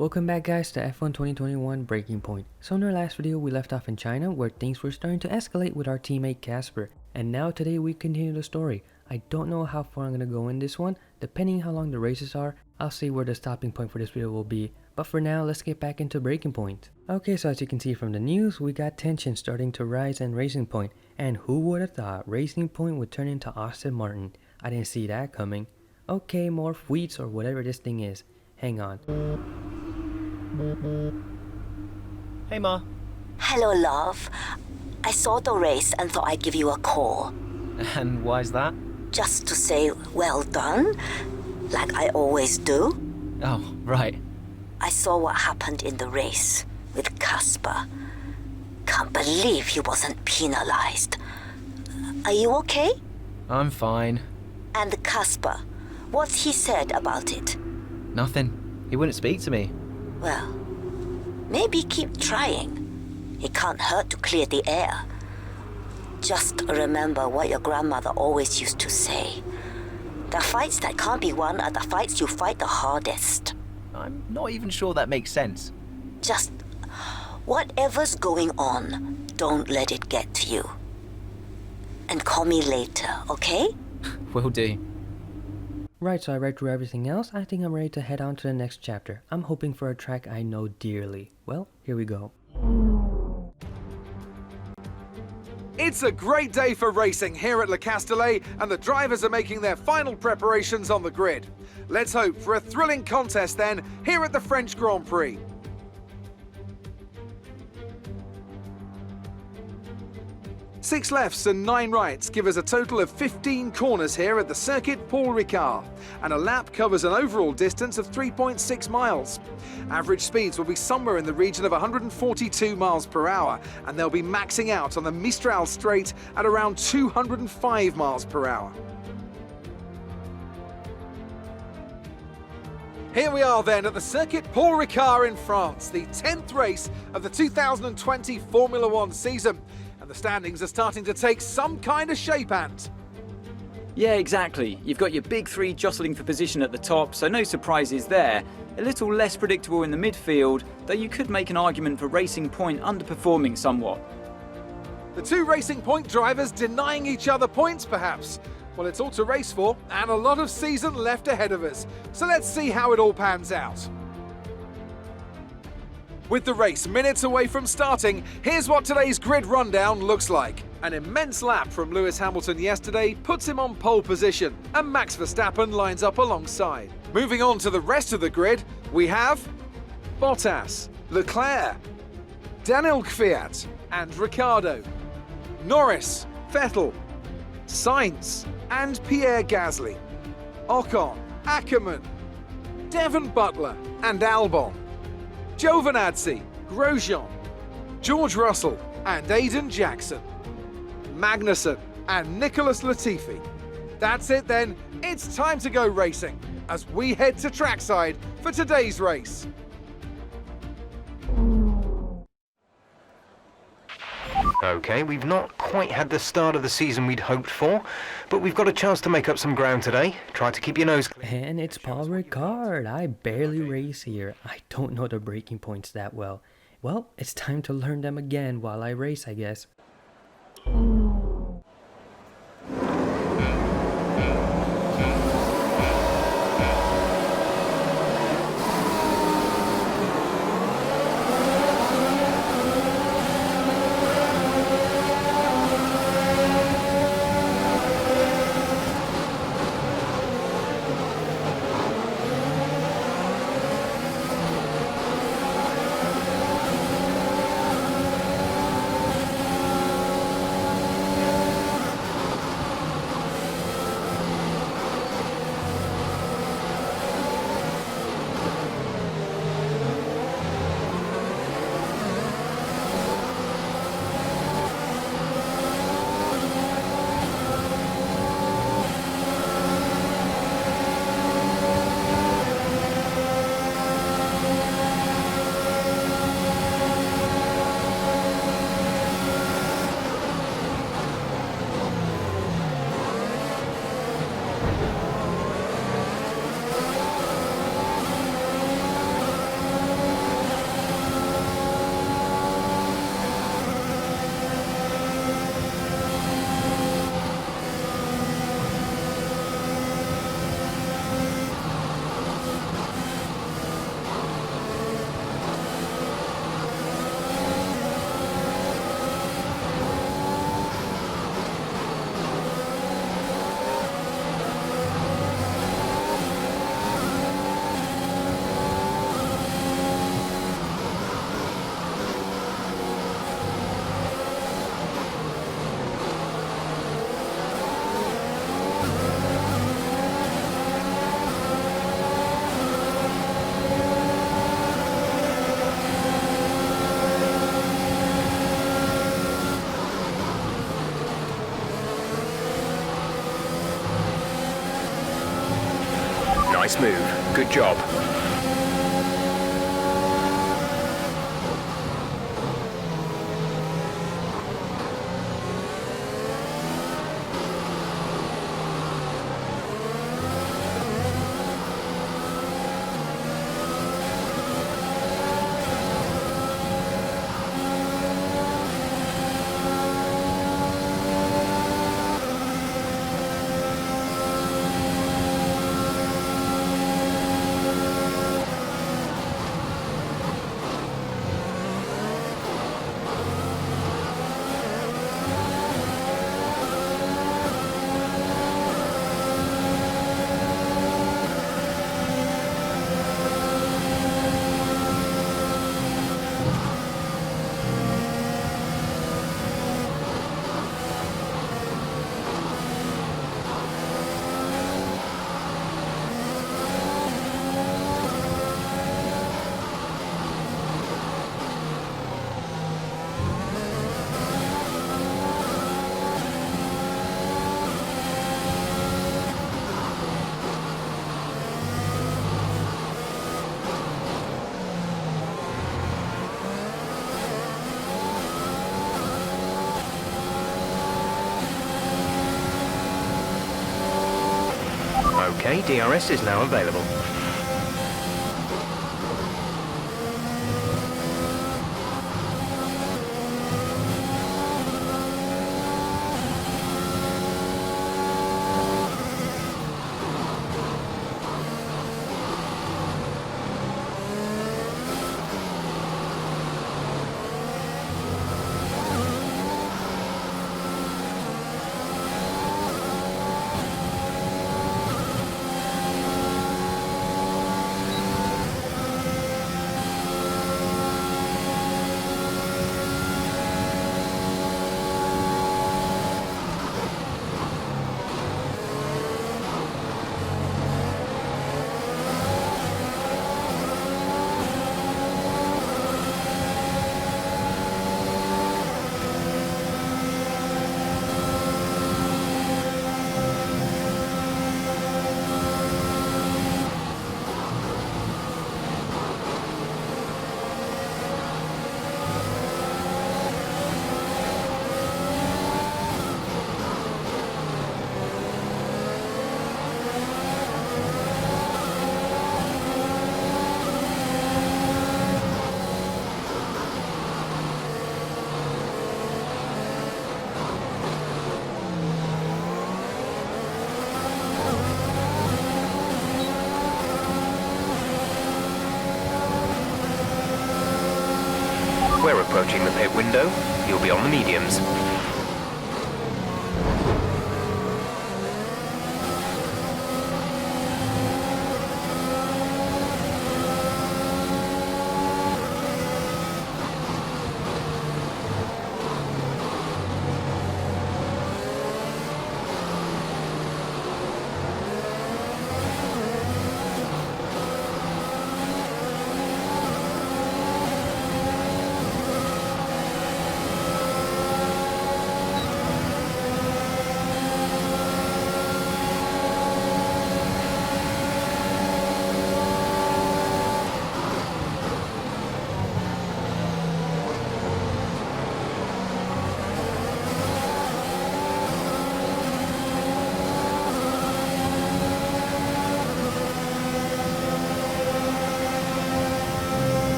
Welcome back guys to F1 2021 Breaking Point. So in our last video we left off in China where things were starting to escalate with our teammate Casper. And now today we continue the story. I don't know how far I'm going to go in this one. Depending how long the races are, I'll see where the stopping point for this video will be. But for now, let's get back into Breaking Point. Okay, so as you can see from the news, we got tension starting to rise in Racing Point. And who would have thought Racing Point would turn into Aston Martin? I didn't see that coming. Okay, more wheats or whatever this thing is. Hang on. Hey Ma. Hello, love. I saw the race and thought I'd give you a call. And why's that? Just to say well done, like I always do. Oh, right. I saw what happened in the race with Casper. Can't believe he wasn't penalized. Are you okay? I'm fine. And Casper, what's he said about it? Nothing. He wouldn't speak to me. Well, maybe keep trying. It can't hurt to clear the air. Just remember what your grandmother always used to say. The fights that can't be won are the fights you fight the hardest. I'm not even sure that makes sense. Just whatever's going on, don't let it get to you. And call me later, okay? Will do. Right, so I read through everything else. I think I'm ready to head on to the next chapter. I'm hoping for a track I know dearly. Well, here we go. It's a great day for racing here at Le Castellet, and the drivers are making their final preparations on the grid. Let's hope for a thrilling contest then, here at the French Grand Prix. Six lefts and 9 rights give us a total of 15 corners here at the Circuit Paul Ricard, and a lap covers an overall distance of 3.6 miles. Average speeds will be somewhere in the region of 142 miles per hour, and they'll be maxing out on the Mistral Straight at around 205 miles per hour. Here we are then at the Circuit Paul Ricard in France, the 10th race of the 2020 Formula One season. The standings are starting to take some kind of shape, Ant. Yeah, exactly. You've got your big three jostling for position at the top, so no surprises there. A little less predictable in the midfield, though you could make an argument for Racing Point underperforming somewhat. The two Racing Point drivers denying each other points, perhaps. Well, it's all to race for, and a lot of season left ahead of us. So let's see how it all pans out. With the race minutes away from starting, here's what today's grid rundown looks like. An immense lap from Lewis Hamilton yesterday puts him on pole position, and Max Verstappen lines up alongside. Moving on to the rest of the grid, we have Bottas, Leclerc, Daniel Kvyat and Ricciardo, Norris, Vettel, Sainz and Pierre Gasly, Ocon, Ackermann, Devon Butler and Albon, Giovinazzi, Grosjean, George Russell and Aiden Jackson, Magnussen and Nicholas Latifi. That's it then, it's time to go racing as we head to trackside for today's race. Okay, we've not quite had the start of the season we'd hoped for, but we've got a chance to make up some ground today. Try to keep your nose clean. And it's Paul Ricard. I barely race here. I don't know the breaking points that well. Well, it's time to learn them again while I race, I guess. Nice move. Good job. Okay, DRS is now available. We're approaching the pit window. You'll be on the mediums.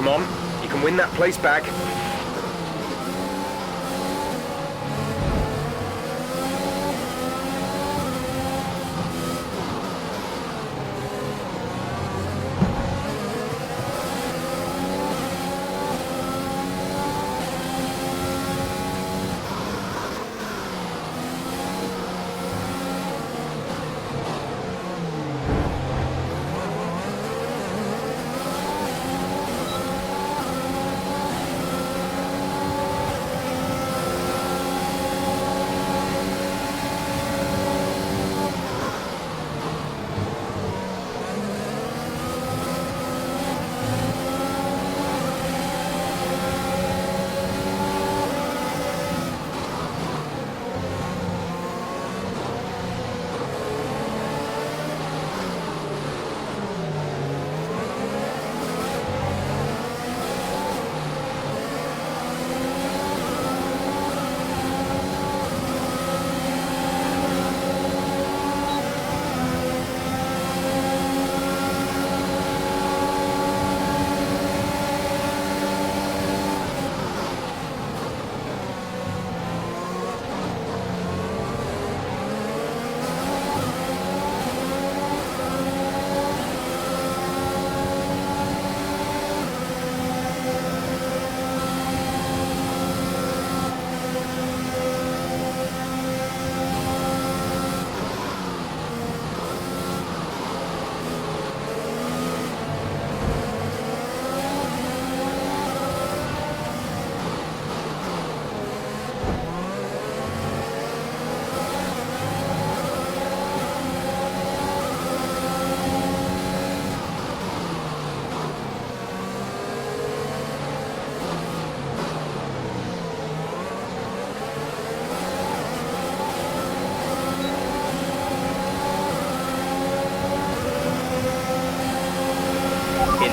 Come on, you can win that place back.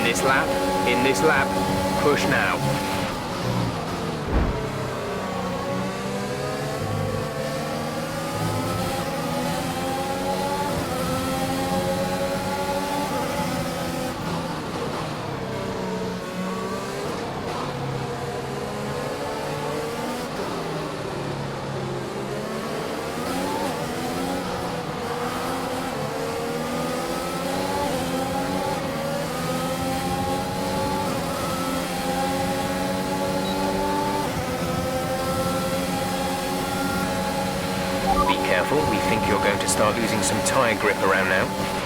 this lap, in this lap, push now. We think you're going to start losing some tyre grip around now.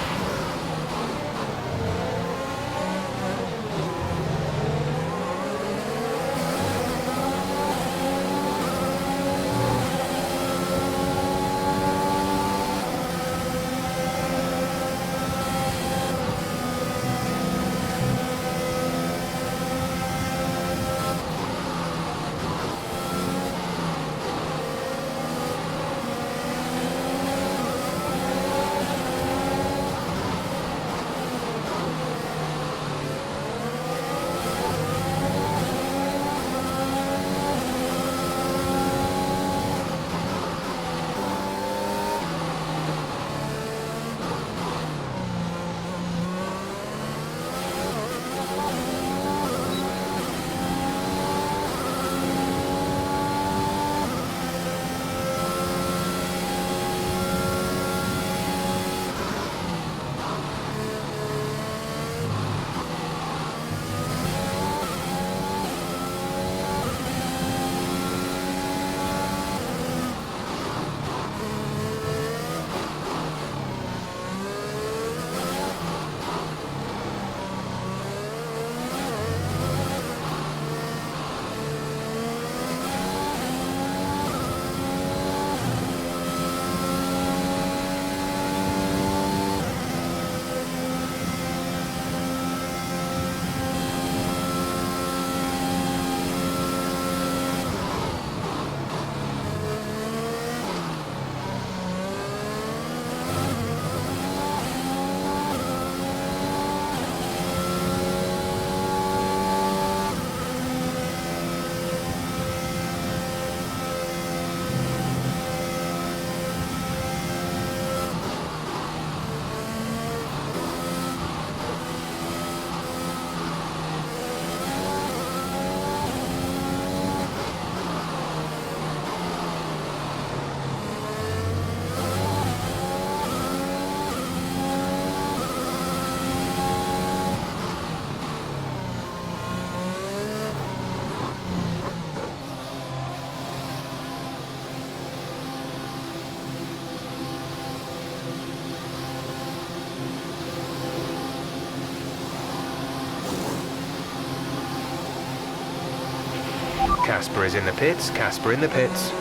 Casper is in the pits, Casper in the pits.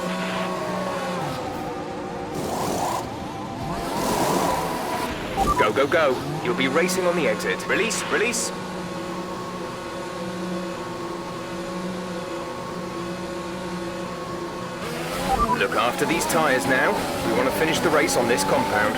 Go, go, go. You'll be racing on the exit. Release, release. Look after these tyres now. We want to finish the race on this compound.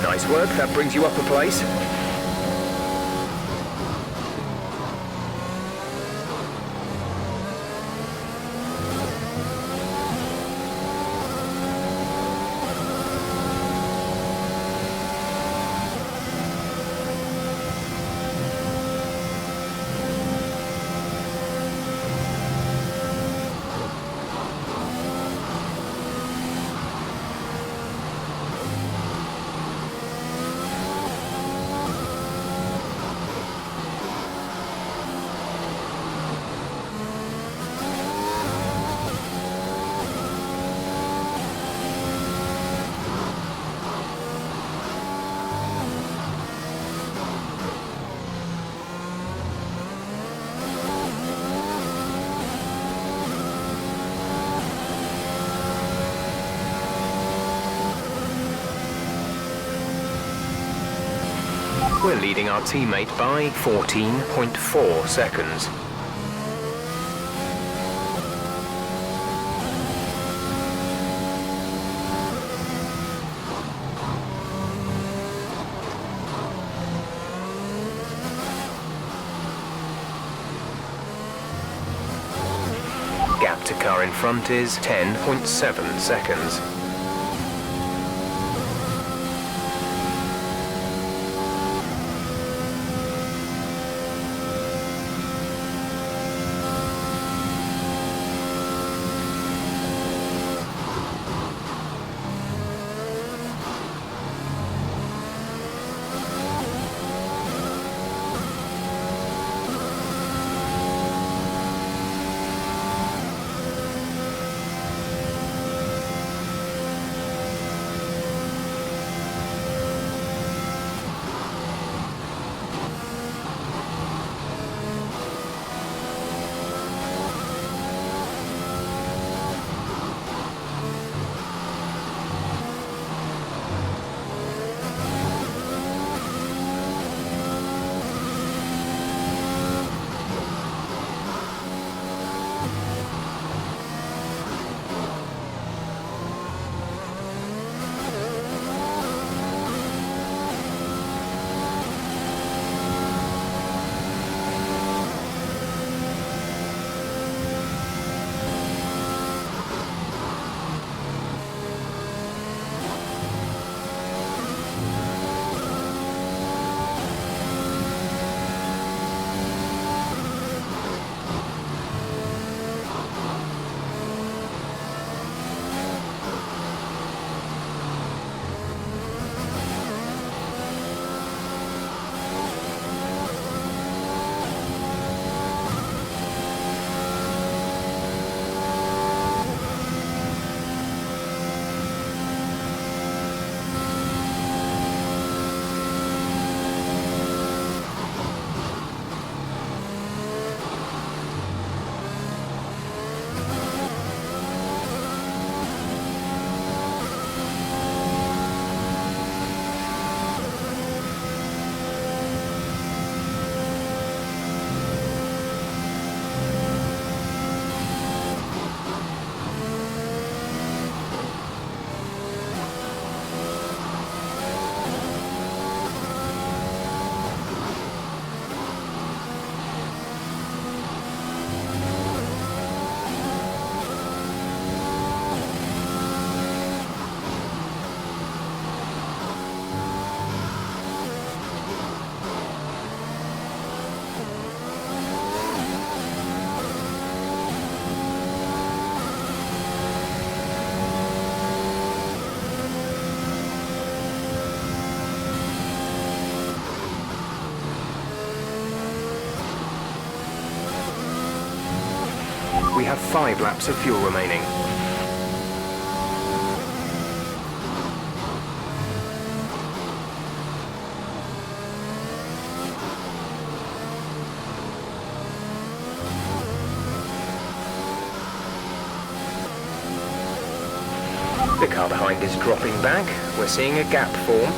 Nice work, that brings you up a place. We're leading our teammate by 14.4 seconds. Gap to car in front is 10.7 seconds. We have 5 laps of fuel remaining. The car behind is dropping back. We're seeing a gap form.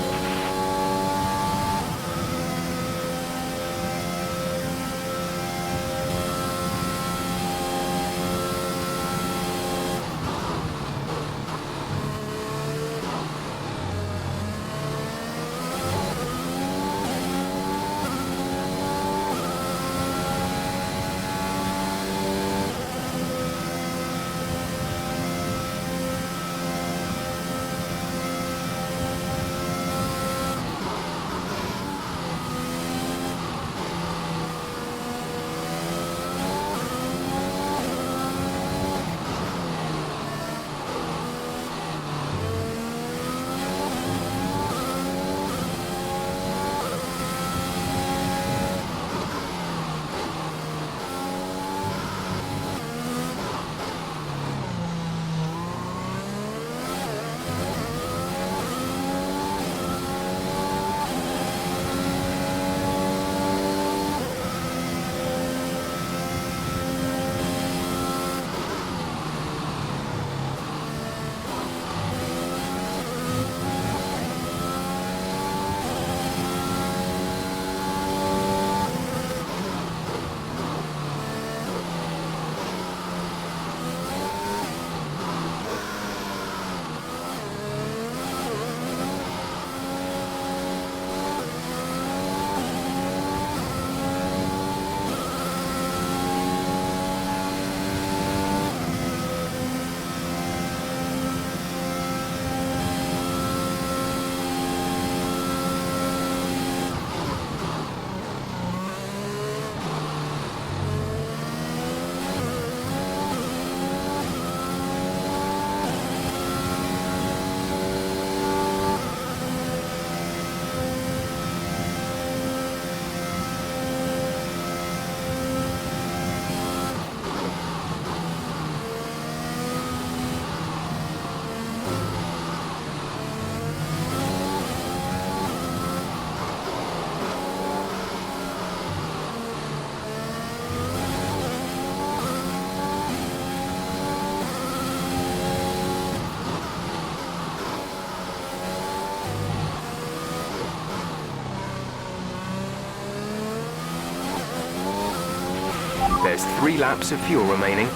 There's 3 laps of fuel remaining.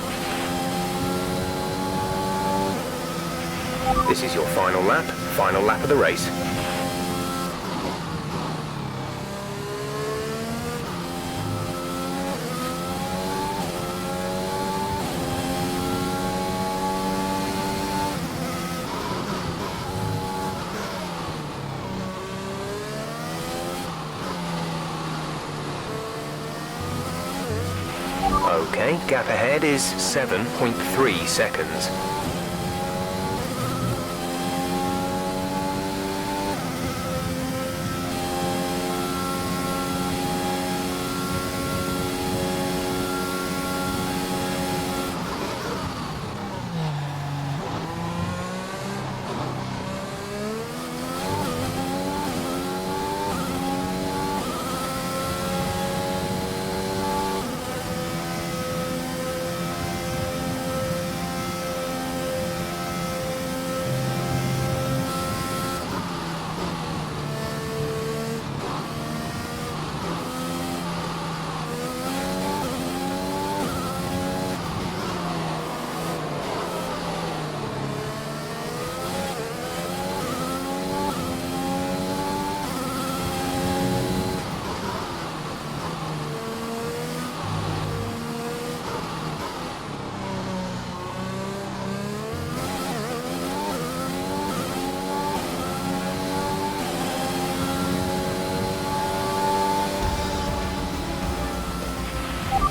This is your final lap of the race. Okay, gap ahead is 7.3 seconds.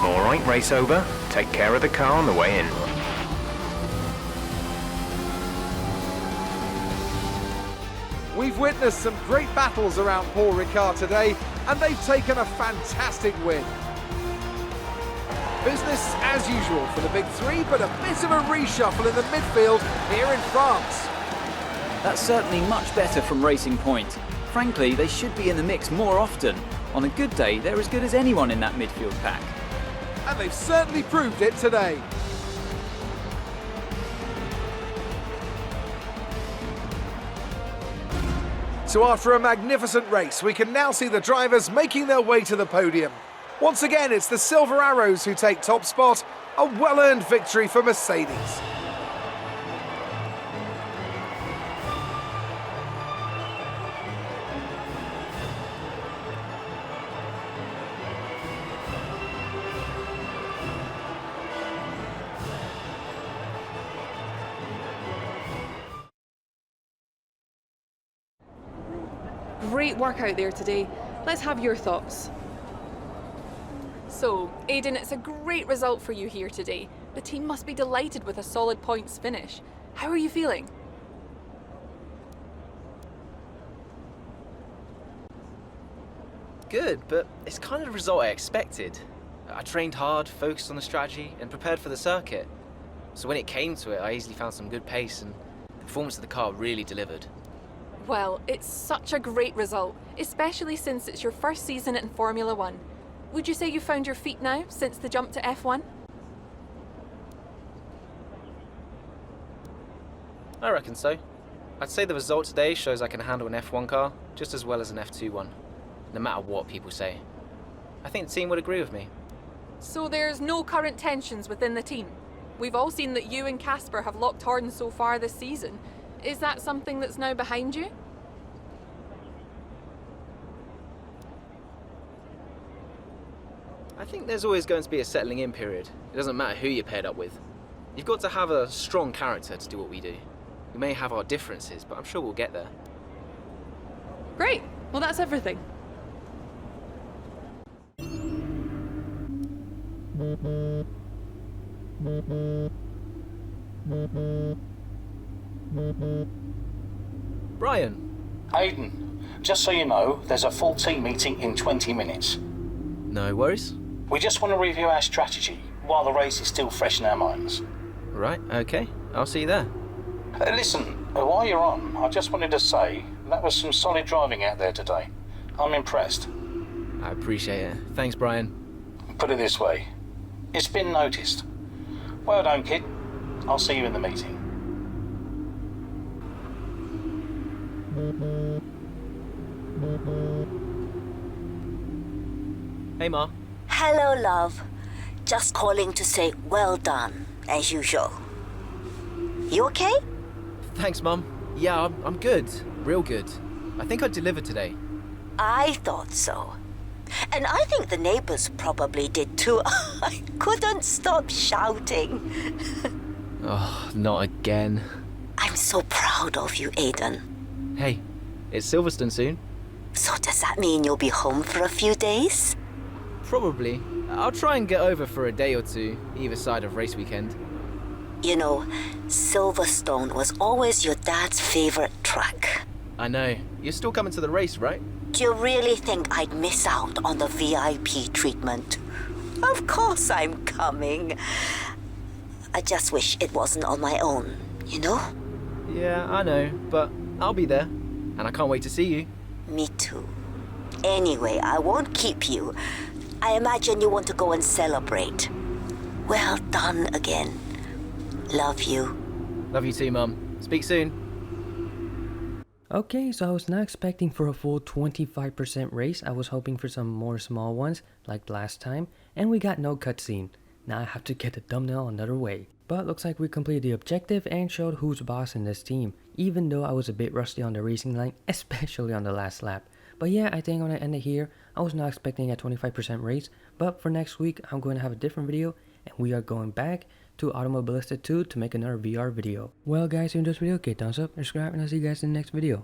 Alright, race over. Take care of the car on the way in. We've witnessed some great battles around Paul Ricard today, and they've taken a fantastic win. Business as usual for the big 3, but a bit of a reshuffle in the midfield here in France. That's certainly much better from Racing Point. Frankly, they should be in the mix more often. On a good day, they're as good as anyone in that midfield pack. And they've certainly proved it today. So after a magnificent race, we can now see the drivers making their way to the podium. Once again, it's the Silver Arrows who take top spot, a well-earned victory for Mercedes. Great work out there today. Let's have your thoughts. So, Aidan, it's a great result for you here today. The team must be delighted with a solid points finish. How are you feeling? Good, but it's kind of the result I expected. I trained hard, focused on the strategy, and prepared for the circuit. So when it came to it, I easily found some good pace, and the performance of the car really delivered. Well, it's such a great result, especially since it's your first season in Formula One. Would you say you found your feet now since the jump to F1? I reckon so. I'd say the result today shows I can handle an F1 car just as well as an F2 one, no matter what people say. I think the team would agree with me. So there's no current tensions within the team. We've all seen that you and Casper have locked horns so far this season. Is that something that's now behind you? I think there's always going to be a settling in period. It doesn't matter who you're paired up with. You've got to have a strong character to do what we do. We may have our differences, but I'm sure we'll get there. Great. Well, that's everything. Brian. Aidan, just so you know, there's a full team meeting in 20 minutes. No worries. We just want to review our strategy while the race is still fresh in our minds. Right, okay. I'll see you there. Listen, while you're on, I just wanted to say that was some solid driving out there today. I'm impressed. I appreciate it. Thanks, Brian. Put it this way, it's been noticed. Well done, kid. I'll see you in the meeting. Hey, Ma. Hello, love. Just calling to say well done, as usual. You okay? Thanks, Mum. Yeah, I'm good. Real good. I think I delivered today. I thought so. And I think the neighbors probably did too. I couldn't stop shouting. Oh, not again. I'm so proud of you, Aiden. Hey, it's Silverstone soon. So does that mean you'll be home for a few days? Probably. I'll try and get over for a day or two, either side of race weekend. You know, Silverstone was always your dad's favorite track. I know. You're still coming to the race, right? Do you really think I'd miss out on the VIP treatment? Of course I'm coming. I just wish it wasn't on my own, you know? Yeah, I know, but I'll be there. And I can't wait to see you. Me too. Anyway, I won't keep you. I imagine you want to go and celebrate. Well done again. Love you. Love you too, Mum. Speak soon. Okay, so I was not expecting for a full 25% race. I was hoping for some more small ones, like last time, and we got no cutscene. Now I have to get the thumbnail another way. But looks like we completed the objective and showed who's boss in this team, even though I was a bit rusty on the racing line, especially on the last lap. But yeah, I think I'm going to end it here. I was not expecting a 25% race, but for next week I'm going to have a different video, and we are going back to Automobilista 2 to make another VR video. Well guys, if you enjoyed this video, okay, thumbs up, subscribe, and I'll see you guys in the next video.